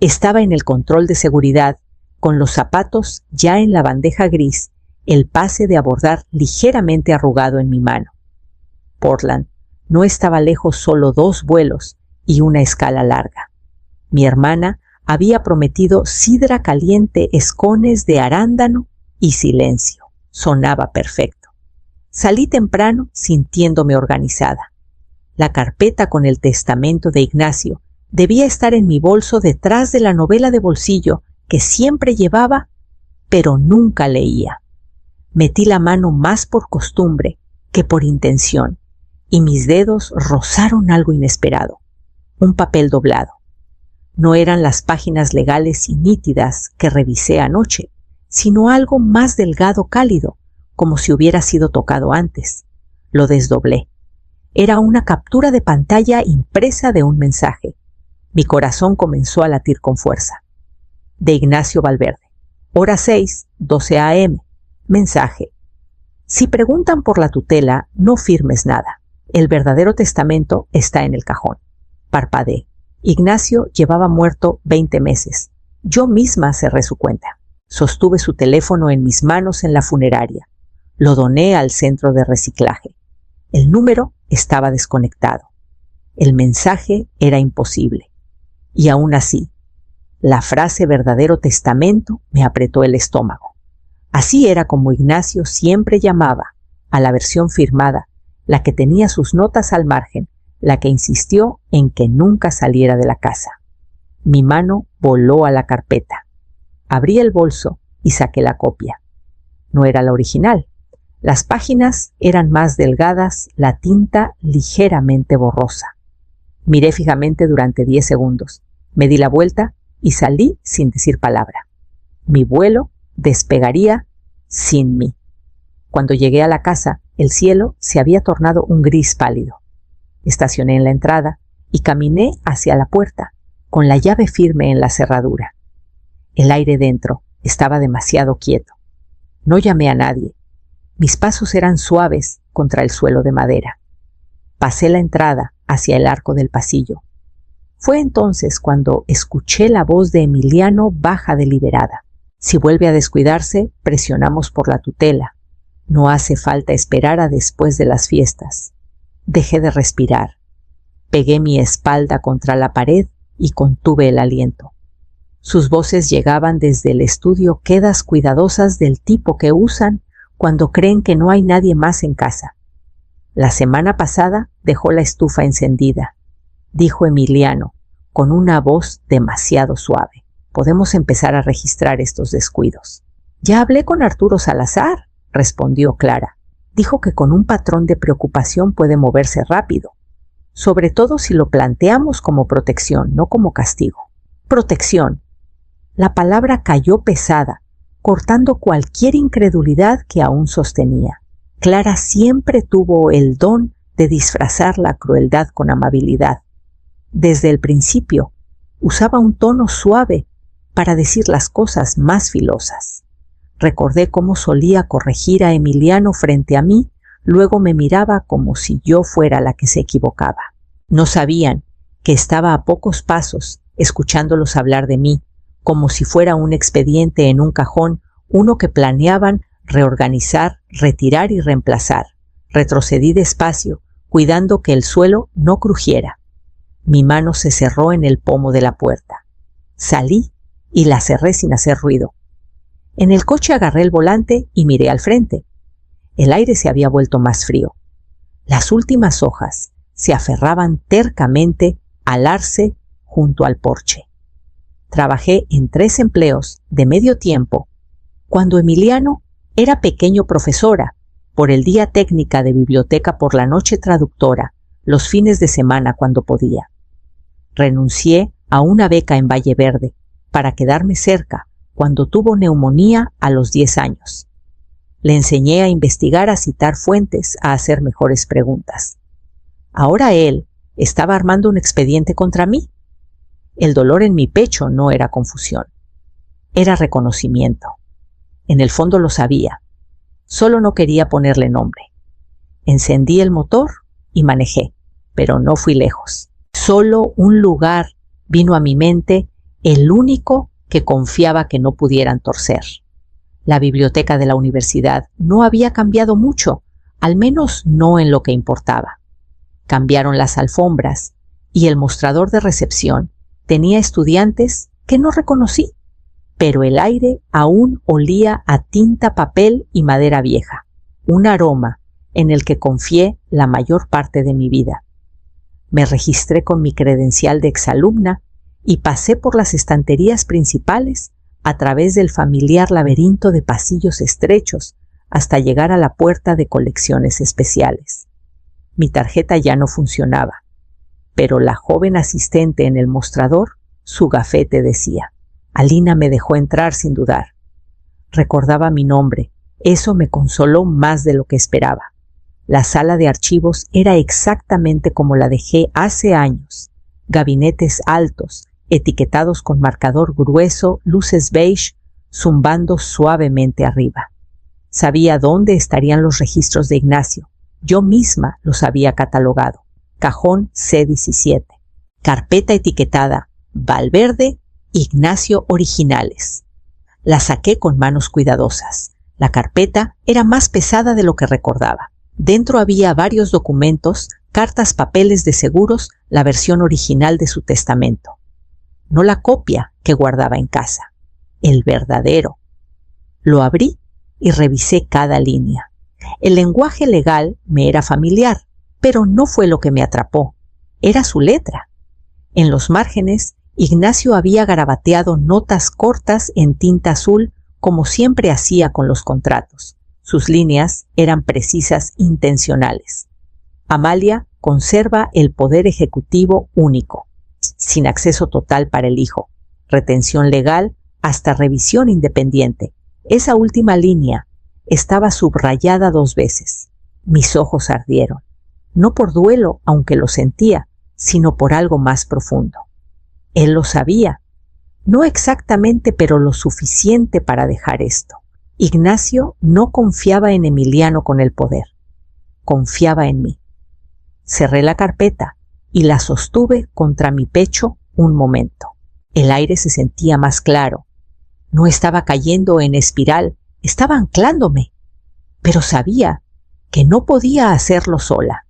Estaba en el control de seguridad, con los zapatos ya en la bandeja gris, el pase de abordar ligeramente arrugado en mi mano. Portland no estaba lejos, solo 2 vuelos y una escala larga. Mi hermana había prometido sidra caliente, escones de arándano y silencio. Sonaba perfecto. Salí temprano sintiéndome organizada. La carpeta con el testamento de Ignacio debía estar en mi bolso detrás de la novela de bolsillo que siempre llevaba, pero nunca leía. Metí la mano más por costumbre que por intención, y mis dedos rozaron algo inesperado. Un papel doblado. No eran las páginas legales y nítidas que revisé anoche, sino algo más delgado, cálido, como si hubiera sido tocado antes. Lo desdoblé. Era una captura de pantalla impresa de un mensaje. Mi corazón comenzó a latir con fuerza. De Ignacio Valverde. Hora 6, 12 a.m. Mensaje. Si preguntan por la tutela, no firmes nada. El verdadero testamento está en el cajón. Parpadeé. Ignacio llevaba muerto 20 meses. Yo misma cerré su cuenta. Sostuve su teléfono en mis manos en la funeraria. Lo doné al centro de reciclaje. El número estaba desconectado. El mensaje era imposible. Y aún así, la frase verdadero testamento me apretó el estómago. Así era como Ignacio siempre llamaba a la versión firmada, la que tenía sus notas al margen, la que insistió en que nunca saliera de la casa. Mi mano voló a la carpeta. Abrí el bolso y saqué la copia. No era la original. Las páginas eran más delgadas, la tinta ligeramente borrosa. Miré fijamente durante 10 segundos. Me di la vuelta y salí sin decir palabra. Mi vuelo despegaría sin mí. Cuando llegué a la casa, el cielo se había tornado un gris pálido. Estacioné en la entrada y caminé hacia la puerta, con la llave firme en la cerradura. El aire dentro estaba demasiado quieto. No llamé a nadie. Mis pasos eran suaves contra el suelo de madera. Pasé la entrada hacia el arco del pasillo. Fue entonces cuando escuché la voz de Emiliano baja deliberada. Si vuelve a descuidarse, presionamos por la tutela. No hace falta esperar a después de las fiestas. Dejé de respirar. Pegué mi espalda contra la pared y contuve el aliento. Sus voces llegaban desde el estudio, quedas cuidadosas del tipo que usan cuando creen que no hay nadie más en casa. La semana pasada dejó la estufa encendida, dijo Emiliano, con una voz demasiado suave. Podemos empezar a registrar estos descuidos. Ya hablé con Arturo Salazar, respondió Clara. Dijo que con un patrón de preocupación puede moverse rápido, sobre todo si lo planteamos como protección, no como castigo. Protección. La palabra cayó pesada, cortando cualquier incredulidad que aún sostenía. Clara siempre tuvo el don de disfrazar la crueldad con amabilidad. Desde el principio, usaba un tono suave para decir las cosas más filosas. Recordé cómo solía corregir a Emiliano frente a mí, luego me miraba como si yo fuera la que se equivocaba. No sabían que estaba a pocos pasos, escuchándolos hablar de mí, como si fuera un expediente en un cajón, uno que planeaban reorganizar, retirar y reemplazar. Retrocedí despacio, cuidando que el suelo no crujiera. Mi mano se cerró en el pomo de la puerta. Salí y la cerré sin hacer ruido. En el coche agarré el volante y miré al frente. El aire se había vuelto más frío. Las últimas hojas se aferraban tercamente al arce junto al porche. Trabajé en 3 empleos de medio tiempo cuando Emiliano era pequeño profesora, por el día técnica de biblioteca, por la noche traductora, los fines de semana cuando podía. Renuncié a una beca en Valle Verde para quedarme cerca cuando tuvo neumonía a los 10 años. Le enseñé a investigar, a citar fuentes, a hacer mejores preguntas. Ahora él estaba armando un expediente contra mí. El dolor en mi pecho no era confusión, era reconocimiento. En el fondo lo sabía, solo no quería ponerle nombre. Encendí el motor y manejé, pero no fui lejos. Solo un lugar vino a mi mente el único que confiaba que no pudieran torcer. La biblioteca de la universidad no había cambiado mucho, al menos no en lo que importaba. Cambiaron las alfombras y el mostrador de recepción tenía estudiantes que no reconocí, pero el aire aún olía a tinta, papel y madera vieja, un aroma en el que confié la mayor parte de mi vida. Me registré con mi credencial de exalumna y pasé por las estanterías principales a través del familiar laberinto de pasillos estrechos hasta llegar a la puerta de colecciones especiales. Mi tarjeta ya no funcionaba, pero la joven asistente en el mostrador, su gafete decía. Alina me dejó entrar sin dudar. Recordaba mi nombre, eso me consoló más de lo que esperaba. La sala de archivos era exactamente como la dejé hace años. Gabinetes altos, etiquetados con marcador grueso, luces beige, zumbando suavemente arriba. Sabía dónde estarían los registros de Ignacio. Yo misma los había catalogado. Cajón C17. Carpeta etiquetada Valverde, Ignacio Originales. La saqué con manos cuidadosas. La carpeta era más pesada de lo que recordaba. Dentro había varios documentos, cartas, papeles de seguros, la versión original de su testamento. No la copia que guardaba en casa, el verdadero. Lo abrí y revisé cada línea. El lenguaje legal me era familiar, pero no fue lo que me atrapó. Era su letra. En los márgenes, Ignacio había garabateado notas cortas en tinta azul, como siempre hacía con los contratos. Sus líneas eran precisas, intencionales. Amalia conserva el poder ejecutivo único, sin acceso total para el hijo, retención legal hasta revisión independiente. Esa última línea estaba subrayada 2 veces. Mis ojos ardieron, no por duelo, aunque lo sentía, sino por algo más profundo. Él lo sabía, no exactamente, pero lo suficiente para dejar esto. Ignacio no confiaba en Emiliano con el poder, confiaba en mí. Cerré la carpeta y la sostuve contra mi pecho un momento. El aire se sentía más claro. No estaba cayendo en espiral, estaba anclándome. Pero sabía que no podía hacerlo sola.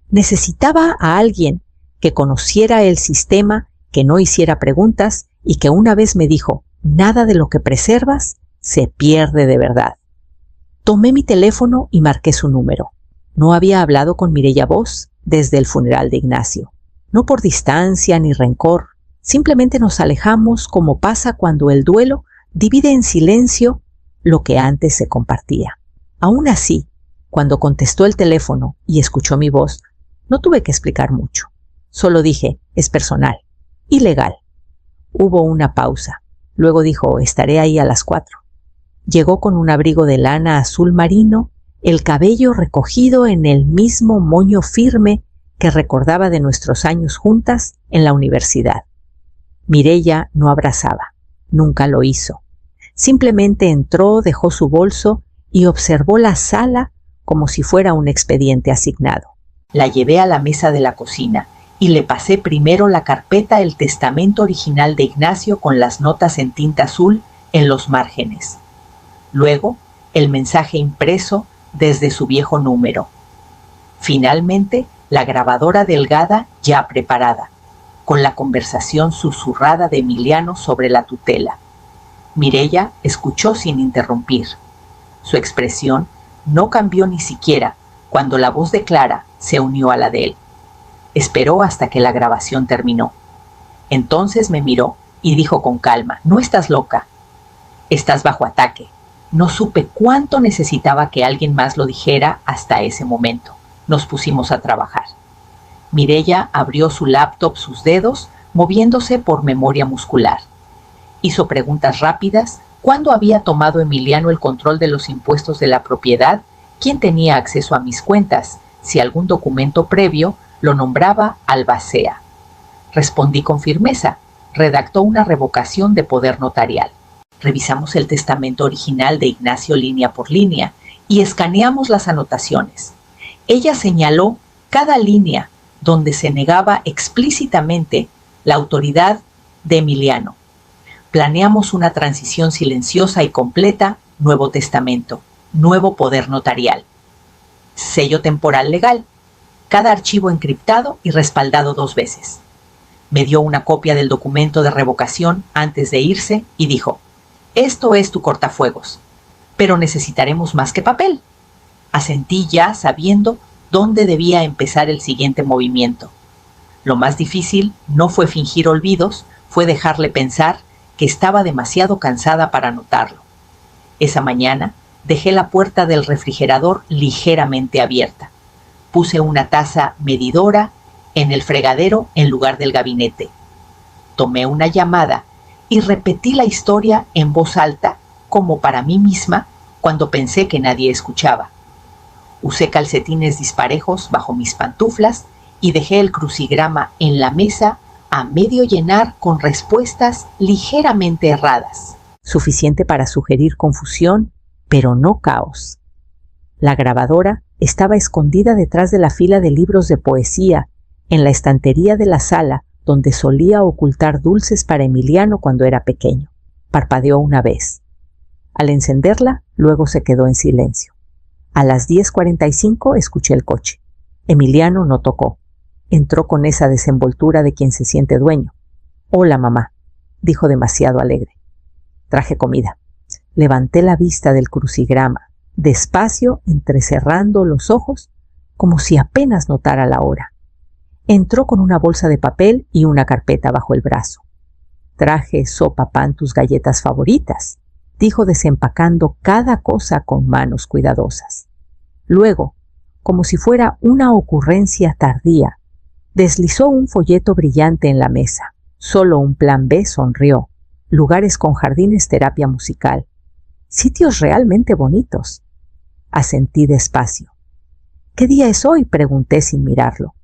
Necesitaba a alguien que conociera el sistema, que no hiciera preguntas y que una vez me dijo, nada de lo que preservas se pierde de verdad. Tomé mi teléfono y marqué su número. No había hablado con Mireya Voss desde el funeral de Ignacio. No por distancia ni rencor, simplemente nos alejamos como pasa cuando el duelo divide en silencio lo que antes se compartía. Aún así, cuando contestó el teléfono y escuchó mi voz, no tuve que explicar mucho. Solo dije, es personal y legal. Hubo una pausa. Luego dijo, estaré ahí a las 4. Llegó con un abrigo de lana azul marino, el cabello recogido en el mismo moño firme que recordaba de nuestros años juntas en la universidad. Mireya no abrazaba, nunca lo hizo. Simplemente entró, dejó su bolso y observó la sala como si fuera un expediente asignado. La llevé a la mesa de la cocina y le pasé primero la carpeta El testamento original de Ignacio con las notas en tinta azul en los márgenes. Luego, el mensaje impreso desde su viejo número. Finalmente, la grabadora delgada ya preparada, con la conversación susurrada de Emiliano sobre la tutela. Mireya escuchó sin interrumpir. Su expresión no cambió ni siquiera cuando la voz de Clara se unió a la de él. Esperó hasta que la grabación terminó. Entonces me miró y dijo con calma, no estás loca, estás bajo ataque. No supe cuánto necesitaba que alguien más lo dijera hasta ese momento. Nos pusimos a trabajar. Mireya abrió su laptop, sus dedos, moviéndose por memoria muscular. Hizo preguntas rápidas. ¿Cuándo había tomado Emiliano el control de los impuestos de la propiedad? ¿Quién tenía acceso a mis cuentas? Si algún documento previo lo nombraba albacea. Respondí con firmeza. Redactó una revocación de poder notarial. Revisamos el testamento original de Ignacio línea por línea y escaneamos las anotaciones. Ella señaló cada línea donde se negaba explícitamente la autoridad de Emiliano. Planeamos una transición silenciosa y completa, Nuevo Testamento, nuevo poder notarial. Sello temporal legal, cada archivo encriptado y respaldado 2 veces. Me dio una copia del documento de revocación antes de irse y dijo: «Esto es tu cortafuegos, pero necesitaremos más que papel». Asentí ya sabiendo dónde debía empezar el siguiente movimiento. Lo más difícil no fue fingir olvidos, fue dejarle pensar que estaba demasiado cansada para notarlo. Esa mañana dejé la puerta del refrigerador ligeramente abierta. Puse una taza medidora en el fregadero en lugar del gabinete. Tomé una llamada y repetí la historia en voz alta, como para mí misma, cuando pensé que nadie escuchaba. Usé calcetines disparejos bajo mis pantuflas y dejé el crucigrama en la mesa a medio llenar con respuestas ligeramente erradas. Suficiente para sugerir confusión, pero no caos. La grabadora estaba escondida detrás de la fila de libros de poesía, en la estantería de la sala donde solía ocultar dulces para Emiliano cuando era pequeño. Parpadeó una vez. Al encenderla, luego se quedó en silencio. A las 10:45 escuché el coche. Emiliano no tocó. Entró con esa desenvoltura de quien se siente dueño. «Hola, mamá», dijo demasiado alegre. Traje comida. Levanté la vista del crucigrama, despacio entrecerrando los ojos, como si apenas notara la hora. Entró con una bolsa de papel y una carpeta bajo el brazo. «Traje, sopa, pan, tus galletas favoritas», dijo desempacando cada cosa con manos cuidadosas. Luego, como si fuera una ocurrencia tardía, deslizó un folleto brillante en la mesa. Solo un plan B, sonrió. Lugares con jardines, terapia musical. Sitios realmente bonitos. Asentí despacio. «¿Qué día es hoy?», pregunté sin mirarlo.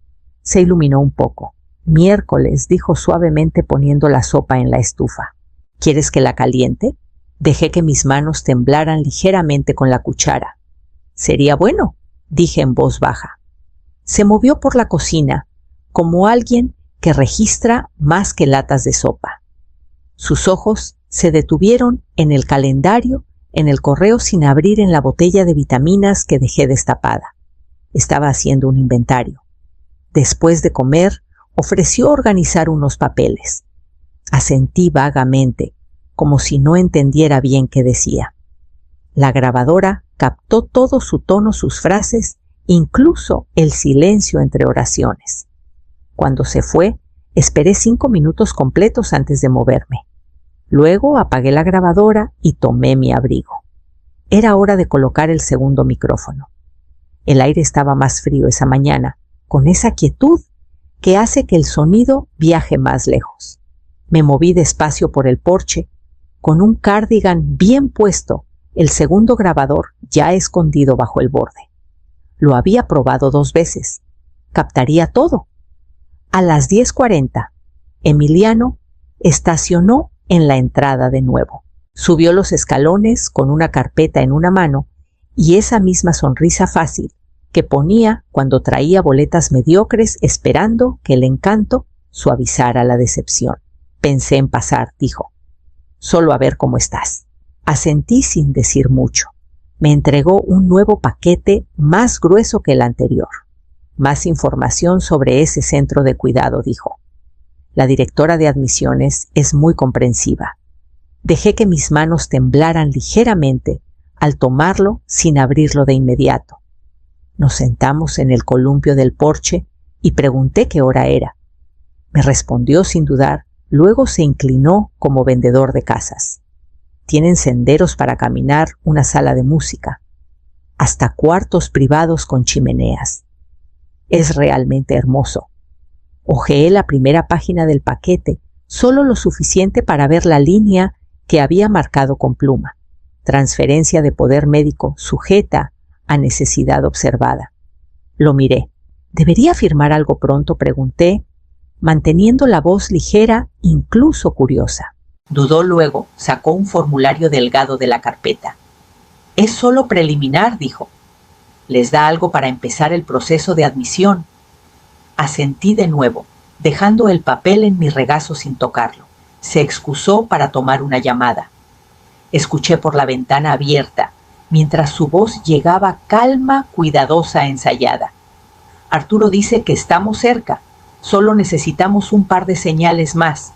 Se iluminó un poco. «Miércoles», dijo suavemente poniendo la sopa en la estufa. «¿Quieres que la caliente?». Dejé que mis manos temblaran ligeramente con la cuchara. «Sería bueno», dije en voz baja. Se movió por la cocina, como alguien que registra más que latas de sopa. Sus ojos se detuvieron en el calendario, en el correo sin abrir, en la botella de vitaminas que dejé destapada. Estaba haciendo un inventario. Después de comer, ofreció organizar unos papeles. Asentí vagamente, como si no entendiera bien qué decía. La grabadora captó todo su tono, sus frases, incluso el silencio entre oraciones. Cuando se fue, esperé 5 minutos completos antes de moverme. Luego apagué la grabadora y tomé mi abrigo. Era hora de colocar el segundo micrófono. El aire estaba más frío esa mañana, con esa quietud que hace que el sonido viaje más lejos. Me moví despacio por el porche, con un cardigan bien puesto, el segundo grabador ya escondido bajo el borde. Lo había probado 2 veces. Captaría todo. A las 10:40, Emiliano estacionó en la entrada de nuevo. Subió los escalones con una carpeta en una mano y esa misma sonrisa fácil que ponía cuando traía boletas mediocres esperando que el encanto suavizara la decepción. «Pensé en pasar», dijo. «Solo a ver cómo estás». Asentí sin decir mucho. Me entregó un nuevo paquete más grueso que el anterior. «Más información sobre ese centro de cuidado», dijo. La directora de admisiones es muy comprensiva. Dejé que mis manos temblaran ligeramente al tomarlo sin abrirlo de inmediato. Nos sentamos en el columpio del porche y pregunté qué hora era. Me respondió sin dudar, luego se inclinó como vendedor de casas. Tienen senderos para caminar, una sala de música, hasta cuartos privados con chimeneas. Es realmente hermoso. Hojeé la primera página del paquete, solo lo suficiente para ver la línea que había marcado con pluma. Transferencia de poder médico sujeta a necesidad observada. Lo miré. ¿Debería firmar algo pronto?, pregunté, manteniendo la voz ligera, incluso curiosa. Dudó, luego sacó un formulario delgado de la carpeta. «Es solo preliminar», dijo. «Les da algo para empezar el proceso de admisión». Asentí de nuevo, dejando el papel en mi regazo sin tocarlo. Se excusó para tomar una llamada. Escuché por la ventana abierta, mientras su voz llegaba calma, cuidadosa, ensayada. Arturo dice que estamos cerca. Solo necesitamos un par de señales más.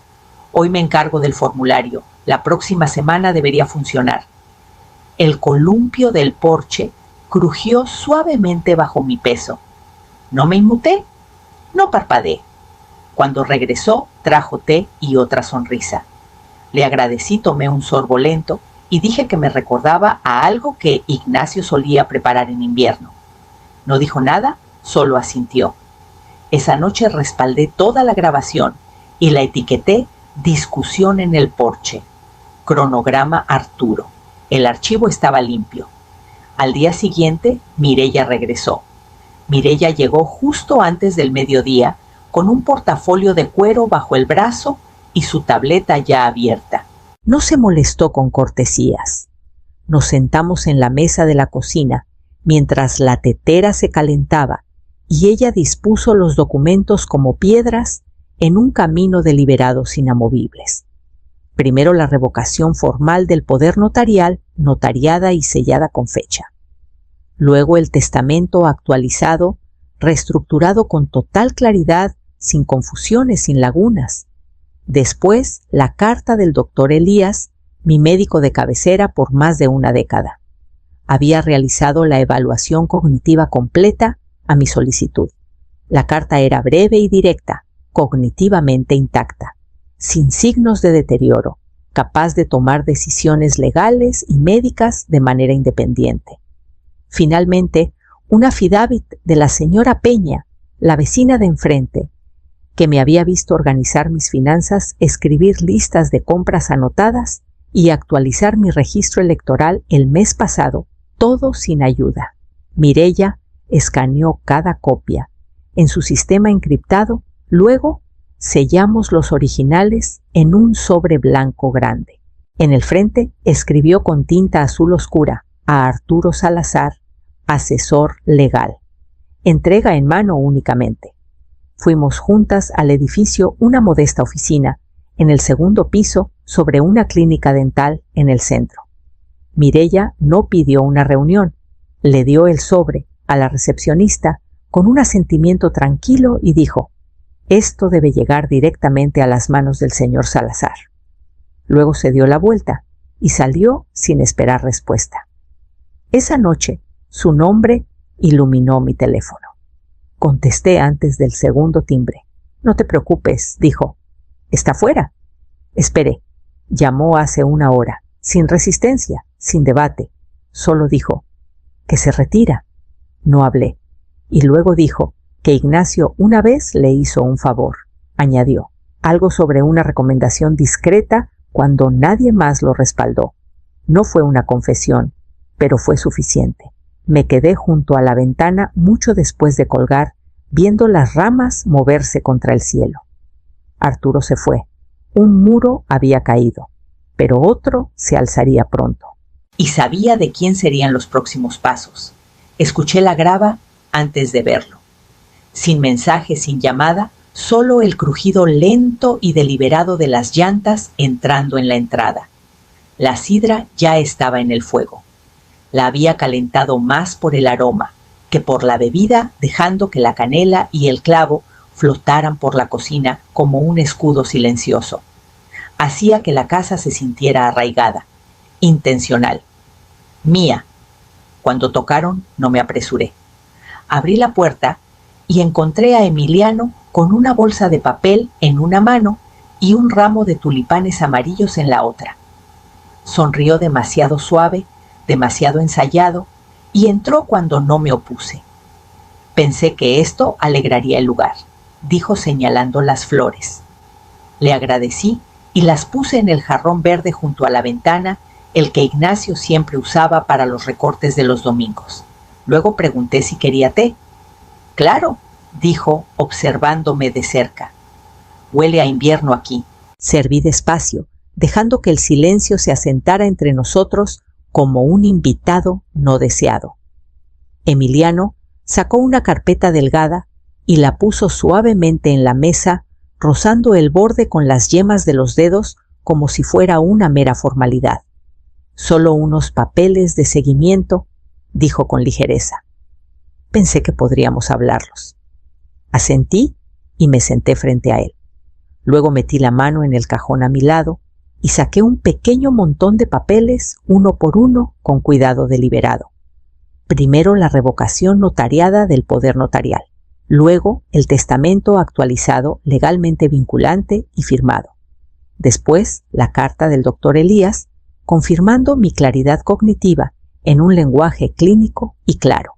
Hoy me encargo del formulario. La próxima semana debería funcionar. El columpio del porche crujió suavemente bajo mi peso. No me inmuté. No parpadeé. Cuando regresó, trajo té y otra sonrisa. Le agradecí, tomé un sorbo lento y dije que me recordaba a algo que Ignacio solía preparar en invierno. No dijo nada, solo asintió. Esa noche respaldé toda la grabación y la etiqueté Discusión en el porche. Cronograma Arturo. El archivo estaba limpio. Al día siguiente, Mireya regresó. Mireya llegó justo antes del mediodía con un portafolio de cuero bajo el brazo y su tableta ya abierta. No se molestó con cortesías. Nos sentamos en la mesa de la cocina mientras la tetera se calentaba y ella dispuso los documentos como piedras en un camino de liberados inamovibles. Primero la revocación formal del poder notarial, notariada y sellada con fecha. Luego el testamento actualizado, reestructurado con total claridad, sin confusiones, sin lagunas. Después, la carta del doctor Elías, mi médico de cabecera por más de una década. Había realizado la evaluación cognitiva completa a mi solicitud. La carta era breve y directa, cognitivamente intacta, sin signos de deterioro, capaz de tomar decisiones legales y médicas de manera independiente. Finalmente, un affidavit de la señora Peña, la vecina de enfrente, que me había visto organizar mis finanzas, escribir listas de compras anotadas y actualizar mi registro electoral el mes pasado, todo sin ayuda. Mireya escaneó cada copia. En su sistema encriptado, luego sellamos los originales en un sobre blanco grande. En el frente escribió con tinta azul oscura a Arturo Salazar, asesor legal. Entrega en mano únicamente. Fuimos juntas al edificio, una modesta oficina, en el segundo piso, sobre una clínica dental en el centro. Mireya no pidió una reunión. Le dio el sobre a la recepcionista con un asentimiento tranquilo y dijo: «Esto debe llegar directamente a las manos del señor Salazar». Luego se dio la vuelta y salió sin esperar respuesta. Esa noche, su nombre iluminó mi teléfono. Contesté antes del segundo timbre. «No te preocupes», dijo. «Está fuera». Esperé. Llamó hace una hora, sin resistencia, sin debate. Solo dijo: «¿Que se retira?». No hablé. Y luego dijo que Ignacio una vez le hizo un favor. Añadió algo sobre una recomendación discreta cuando nadie más lo respaldó. No fue una confesión, pero fue suficiente. Me quedé junto a la ventana mucho después de colgar, viendo las ramas moverse contra el cielo. Arturo se fue. Un muro había caído, pero otro se alzaría pronto. Y sabía de quién serían los próximos pasos. Escuché la grava antes de verlo. Sin mensaje, sin llamada, solo el crujido lento y deliberado de las llantas entrando en la entrada. La sidra ya estaba en el fuego. La había calentado más por el aroma que por la bebida, dejando que la canela y el clavo flotaran por la cocina como un escudo silencioso. Hacía que la casa se sintiera arraigada, intencional, mía. Cuando tocaron, no me apresuré. Abrí la puerta y encontré a Emiliano con una bolsa de papel en una mano y un ramo de tulipanes amarillos en la otra. Sonrió demasiado suave, demasiado ensayado, y entró cuando no me opuse. Pensé que esto alegraría el lugar, dijo señalando las flores. Le agradecí y las puse en el jarrón verde junto a la ventana, el que Ignacio siempre usaba para los recortes de los domingos. Luego pregunté si quería té. «Claro», dijo, observándome de cerca. «Huele a invierno aquí». Serví despacio, dejando que el silencio se asentara entre nosotros como un invitado no deseado. Emiliano sacó una carpeta delgada y la puso suavemente en la mesa, rozando el borde con las yemas de los dedos como si fuera una mera formalidad. «Solo unos papeles de seguimiento», dijo con ligereza. Pensé que podríamos hablarlos. Asentí y me senté frente a él. Luego metí la mano en el cajón a mi lado y saqué un pequeño montón de papeles, uno por uno, con cuidado deliberado. Primero la revocación notariada del poder notarial. Luego el testamento actualizado, legalmente vinculante y firmado. Después la carta del doctor Elías, confirmando mi claridad cognitiva en un lenguaje clínico y claro.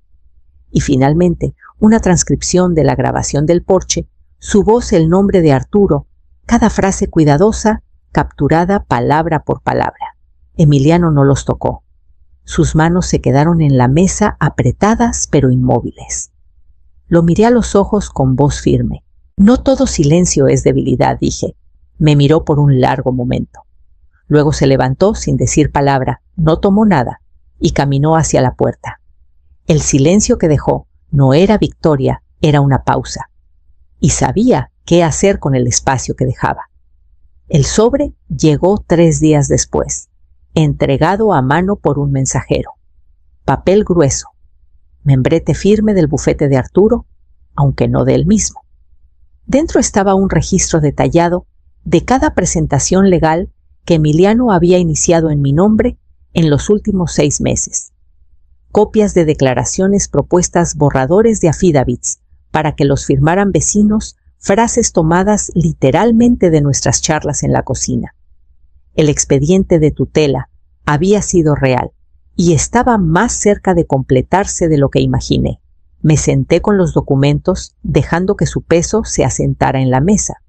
Y finalmente una transcripción de la grabación del porche, su voz, el nombre de Arturo, cada frase cuidadosa, capturada palabra por palabra. Emiliano no los tocó. Sus manos se quedaron en la mesa apretadas pero inmóviles. Lo miré a los ojos con voz firme. «No todo silencio es debilidad», dije. Me miró por un largo momento. Luego se levantó sin decir palabra, no tomó nada y caminó hacia la puerta. El silencio que dejó no era victoria, era una pausa. Y sabía qué hacer con el espacio que dejaba. El sobre llegó 3 días después, entregado a mano por un mensajero. Papel grueso, membrete firme del bufete de Arturo, aunque no de él mismo. Dentro estaba un registro detallado de cada presentación legal que Emiliano había iniciado en mi nombre en los últimos 6 meses. Copias de declaraciones propuestas, borradores de affidavits para que los firmaran vecinos, frases tomadas literalmente de nuestras charlas en la cocina. El expediente de tutela había sido real y estaba más cerca de completarse de lo que imaginé. Me senté con los documentos, dejando que su peso se asentara en la mesa.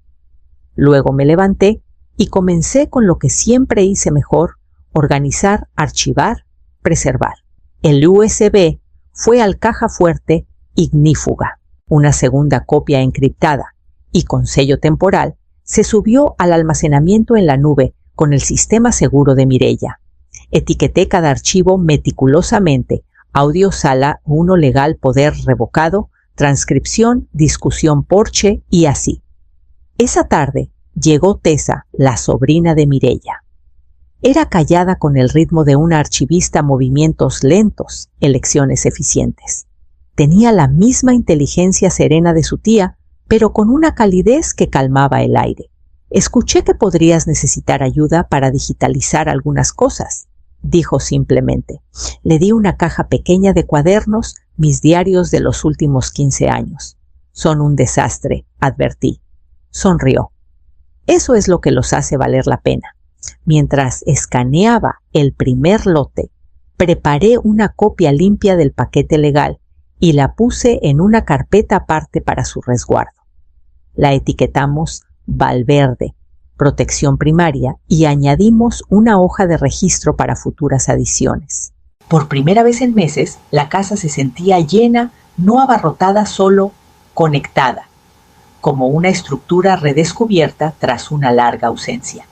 Luego me levanté y comencé con lo que siempre hice mejor: organizar, archivar, preservar. El USB fue al caja fuerte ignífuga. Una segunda copia encriptada y con sello temporal se subió al almacenamiento en la nube con el sistema seguro de Mireia. Etiqueté cada archivo meticulosamente: audio sala 1 legal poder revocado, transcripción, discusión porche y así. Esa tarde llegó Tessa, la sobrina de Mireia. Era callada, con el ritmo de una archivista, movimientos lentos, elecciones eficientes. Tenía la misma inteligencia serena de su tía, pero con una calidez que calmaba el aire. «Escuché que podrías necesitar ayuda para digitalizar algunas cosas», dijo simplemente. Le di una caja pequeña de cuadernos, mis diarios de los últimos 15 años. «Son un desastre», advertí. Sonrió. «Eso es lo que los hace valer la pena». Mientras escaneaba el primer lote, preparé una copia limpia del paquete legal y la puse en una carpeta aparte para su resguardo. La etiquetamos Valverde, protección primaria, y añadimos una hoja de registro para futuras adiciones. Por primera vez en meses, la casa se sentía llena, no abarrotada, solo conectada, como una estructura redescubierta tras una larga ausencia.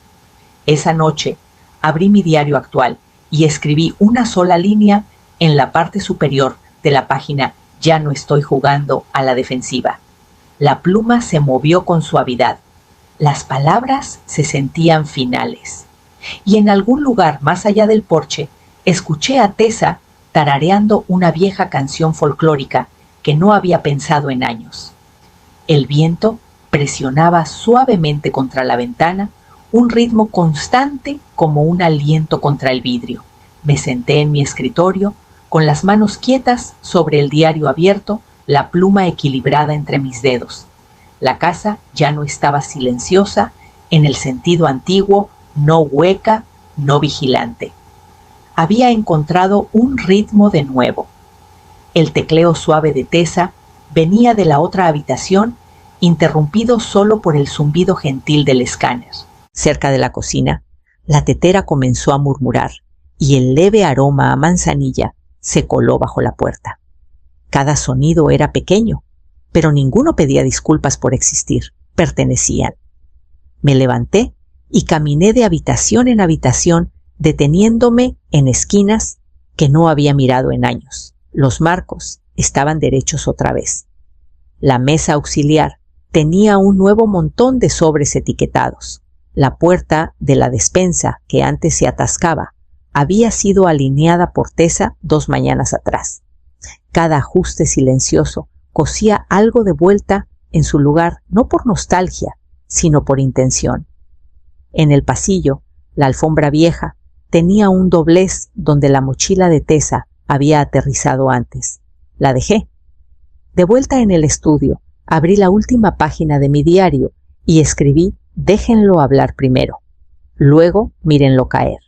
Esa noche abrí mi diario actual y escribí una sola línea en la parte superior de la página: «Ya no estoy jugando a la defensiva». La pluma se movió con suavidad. Las palabras se sentían finales. Y en algún lugar más allá del porche, escuché a Tessa tarareando una vieja canción folclórica que no había pensado en años. El viento presionaba suavemente contra la ventana, un ritmo constante como un aliento contra el vidrio. Me senté en mi escritorio, con las manos quietas sobre el diario abierto, la pluma equilibrada entre mis dedos. La casa ya no estaba silenciosa en el sentido antiguo, no hueca, no vigilante. Había encontrado un ritmo de nuevo. El tecleo suave de Tessa venía de la otra habitación, interrumpido solo por el zumbido gentil del escáner. Cerca de la cocina, la tetera comenzó a murmurar y el leve aroma a manzanilla se coló bajo la puerta. Cada sonido era pequeño, pero ninguno pedía disculpas por existir, pertenecían. Me levanté y caminé de habitación en habitación, deteniéndome en esquinas que no había mirado en años. Los marcos estaban derechos otra vez. La mesa auxiliar tenía un nuevo montón de sobres etiquetados. La puerta de la despensa, que antes se atascaba, había sido alineada por Tessa 2 mañanas atrás. Cada ajuste silencioso cosía algo de vuelta en su lugar, no por nostalgia, sino por intención. En el pasillo, la alfombra vieja tenía un doblez donde la mochila de Tessa había aterrizado antes. La dejé. De vuelta en el estudio, abrí la última página de mi diario y escribí: déjenlo hablar primero, luego mírenlo caer.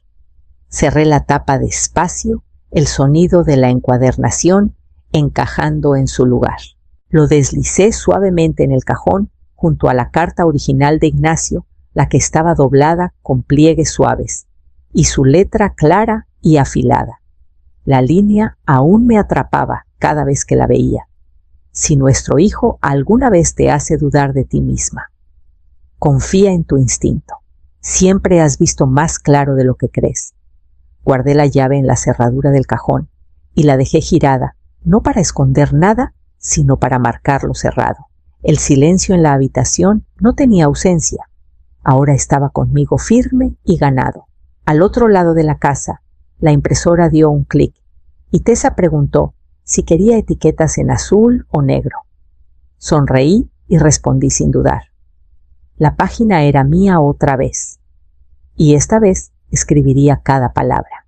Cerré la tapa despacio, el sonido de la encuadernación encajando en su lugar. Lo deslicé suavemente en el cajón junto a la carta original de Ignacio, la que estaba doblada con pliegues suaves, y su letra clara y afilada. La línea aún me atrapaba cada vez que la veía. Si nuestro hijo alguna vez te hace dudar de ti misma, confía en tu instinto. Siempre has visto más claro de lo que crees. Guardé la llave en la cerradura del cajón y la dejé girada, no para esconder nada, sino para marcarlo cerrado. El silencio en la habitación no tenía ausencia. Ahora estaba conmigo firme y ganado. Al otro lado de la casa, la impresora dio un clic y Tessa preguntó si quería etiquetas en azul o negro. Sonreí y respondí sin dudar. La página era mía otra vez, y esta vez escribiría cada palabra.